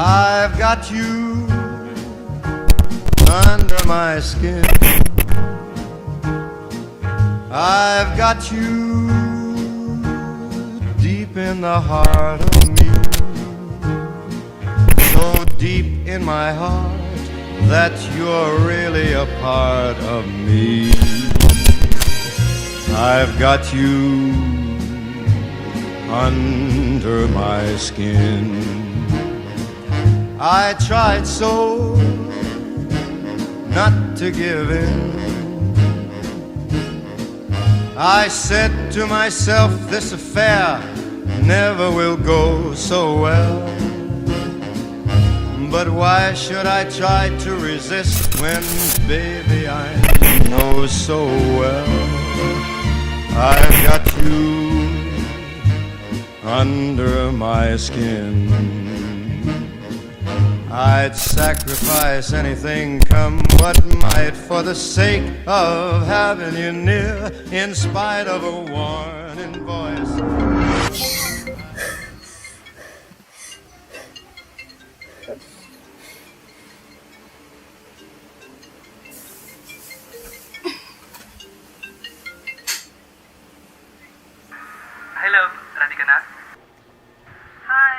I've got you under my skin. I've got you deep in the heart of me, so deep in my heart that you're really a part of me. I've got you under my skin. I tried so not to give in. I said to myself, this affair never will go so well. But why should I try to resist when, baby, I know so well I've got you under my skin. I'd sacrifice anything, come what might, for the sake of having you near, in spite of a warning voice. Hello, ready ka na? Hi.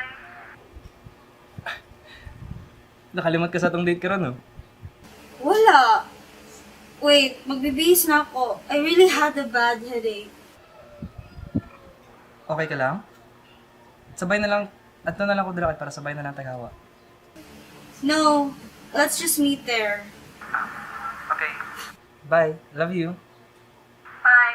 Nakalimot ka sa tong date ka ron, no? Wala. Wait, magbibihis na ako. I really had a bad headache. Okay ka lang? Sabay na lang, at na lang ako dira para sabay na lang tagawa. No, let's just meet there. Okay. Bye. Love you. Bye.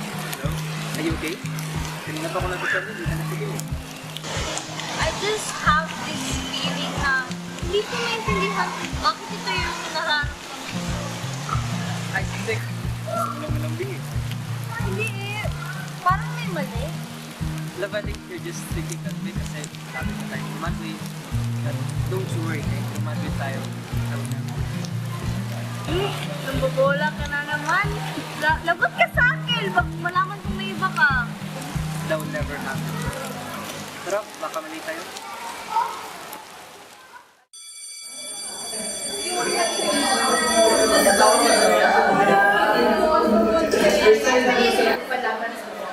Hello? Are you okay? Kanina pa ako nagpapal niyo, hindi ka natigil eh. I just have this feeling na hindi ko maintindihan bakit ito yung nararamdaman ko. Ay, hindi. Gusto mo lang malambing eh. Hindi eh. Parang may mali. Love, I think you're just thinking that way kasi sabi mo tayo one way. But don't you worry, kahit one way tayo. Sabi na. Nambobola ka na naman. Lagot ka sa akin. Bak malaman kung may iba ka. That will never happen. Tara, baka mali tayo.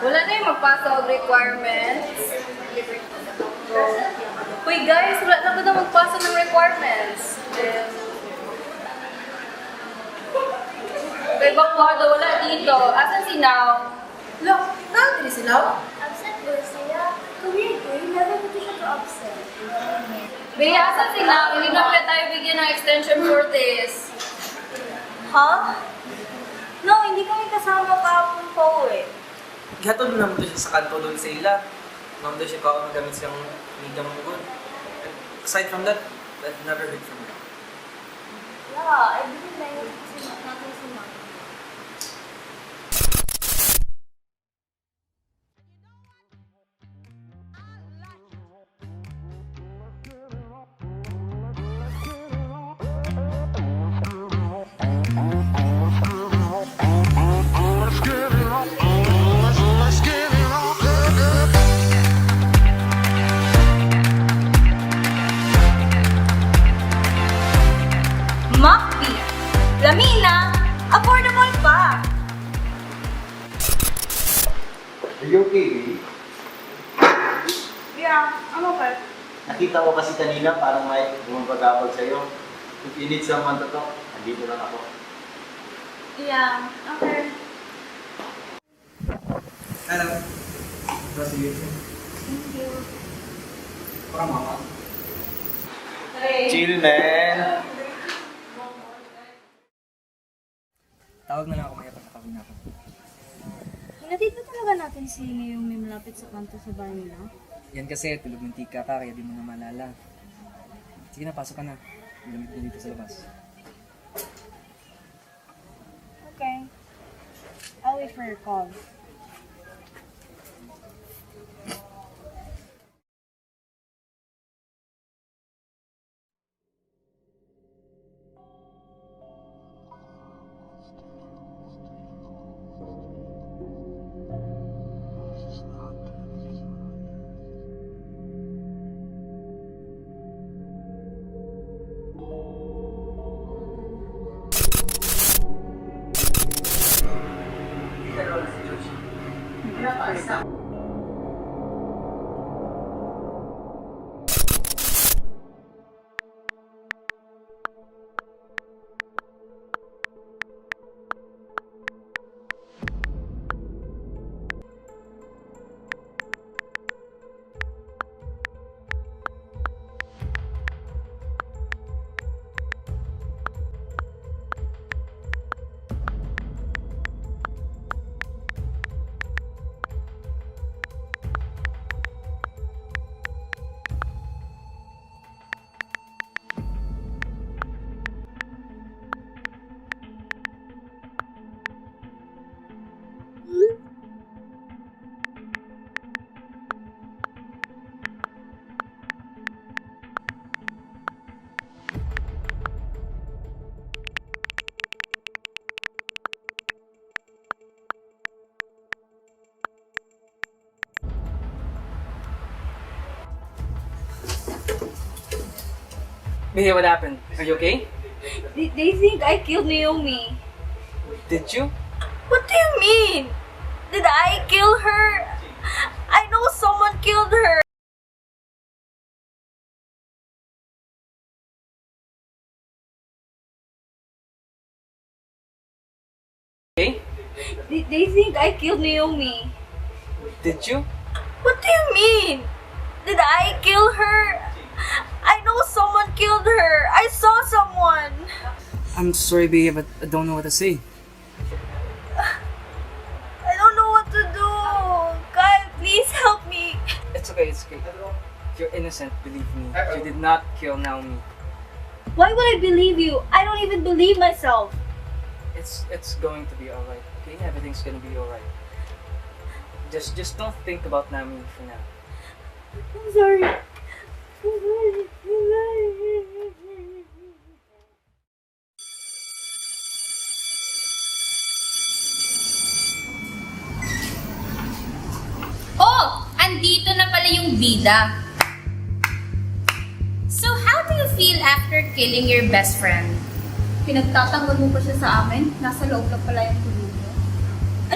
Wala na yung magpasa og requirements. Uy guys, wala na ba na magpasa ng requirements? Kay Bakwado, wala dito. Asan si Now? Look, bakit si Now? Absent ba siya? Weird eh, never ko siya ka-absent. Bea, asan si Now? Hindi na pala tayo bigyan ng extension for this. Ha? No, hindi kami kasama kahapon po eh. Gihatod naman to siya sa kanto doon sa ila. Naman doon siya pa magamit siyang medium good. And aside from that, I've never heard from her. Yeah, I believe na yun kasi natin si Mama. Macby! Lamina! Affordable pa! Are you okay, baby? Yeah, ano ba? Nakita ko kasi kanina parang may bumabagabag sa'yo. If you need someone to talk, andito lang ako. Yeah, okay. Hello. Trust you. Thank you. Para mama. Chill, man! Tawag na lang ako, kaya pagkakawin na ako. Hinatid ba talaga natin si yung may malapit sa kanto sa bahay nila? Yan kasi, tulog ng tika ka, kaya di mo na maalala. Sige na, pasok ka na. Malamit na dito sa labas. Okay. wait for your call. Bea, what happened? Are you okay? They think I killed Naomi. Did you? What do you mean? Did I kill her? I know someone killed her. Okay? They think I killed Naomi. Did you? What do you mean? Did I kill her? I know someone killed her. I saw someone. I'm sorry, Bea, but I don't know what to say. I don't know what to do. Kyle, please help me. It's okay, it's okay. You're innocent, believe me. You did not kill Naomi. Why would I believe you? I don't even believe myself. It's going to be alright, okay? Everything's gonna be alright. Just don't think about Naomi for now. I'm sorry. I'm sorry. I'm sorry. Oh! Andito na pala yung bida. So, how do you feel after killing your best friend? Pinagtatanggol mo pa siya sa amin? Nasa loob lang pala yung tuloy niyo.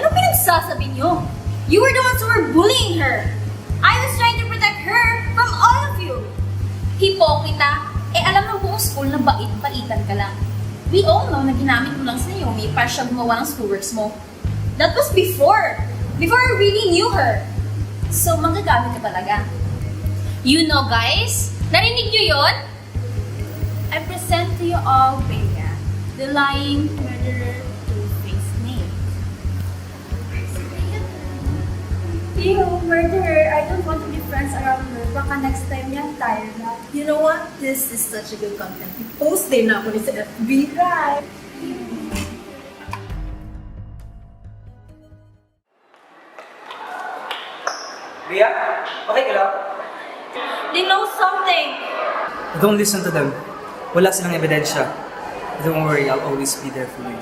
Anong pinagsasabi nyo? You were the ones who were bullying her. I was trying to protect her from all of you. Hipokrita. Eh, alam ng buong school na bait-baitan ka lang. We all know na ginamit mo lang si Naomi para siya gumawa ng schoolworks mo. That was before. Before I really knew her. So, magagamit ka talaga. You know, guys? Narinig nyo yun? I present to you all Bea, the lying murderer two-faced name. You, murderer, I don't want to be friends around her. Baka next time yan, tired na. You know what? This is such a good content. I-post din na ako ni sa FB. Right. Bea, okay ka lang? They know something. Don't listen to them. Wala silang ebidensya. Don't worry, I'll always be there for you.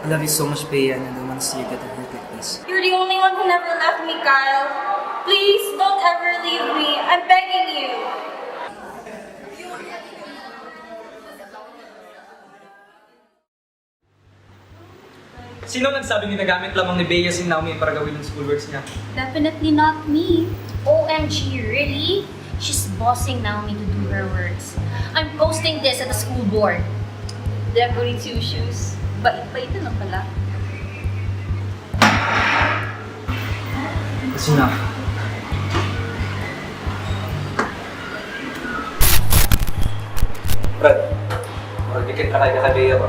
I love you so much, Bea, and I don't want to see you get hurt like this. You're the only one who never left me, Kyle. Please don't ever leave me. I'm begging you. Sino nagsabing ginagamit lamang ni Bea si Naomi para gawin yung schoolworks niya? Definitely not me. OMG, really? She's bossing Naomi to do her works. I'm posting this at the school board. Decorating two shoes. Bait-bait na pala. Kasi na. Brad, magdikit na kayo kay Bea ba?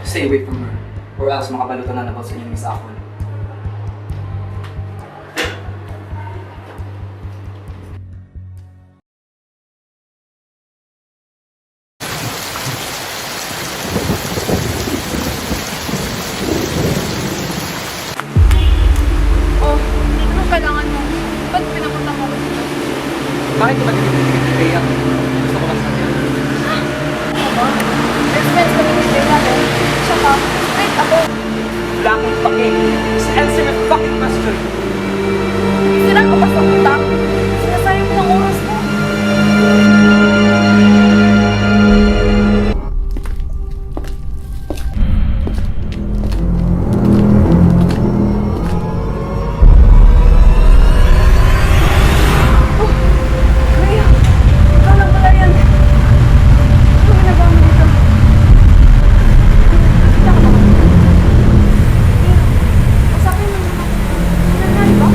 Stay away from her, or else makabalutan na about sa inyong Miss Apple. Bakit ka ba ganito? Kaya gusto ko lang sabi. Best friends kami ni Bella, eh. Tsaka, straight ako. Wala akong pake. Just answer my fucking question. Sira ka pa sa utak. Sinasayang mo ng oras mo. Kuya, ikaw lang pala yan. Ano ginagawa mo dito? Kita ka naman. Usapin mo naman. Nangyari ba?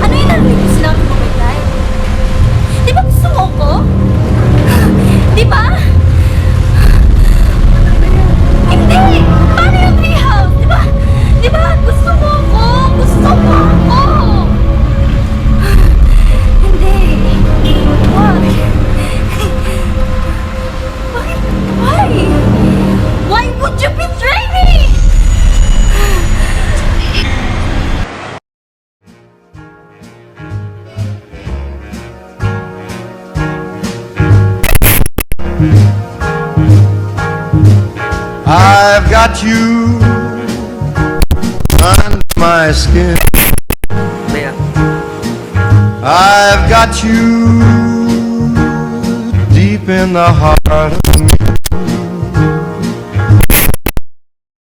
Ano yung narinig ko sinabi mo kay Ty? Di ba gusto mo ko? Di ba? Hindi! Paano yung treehouse? Di ba? Di ba? Gusto mo ko? Gusto mo ko! Hindi. Why? Bakit? Why? Why would you betray me? I've got you under my skin. Bea, I've got you deep in the heart of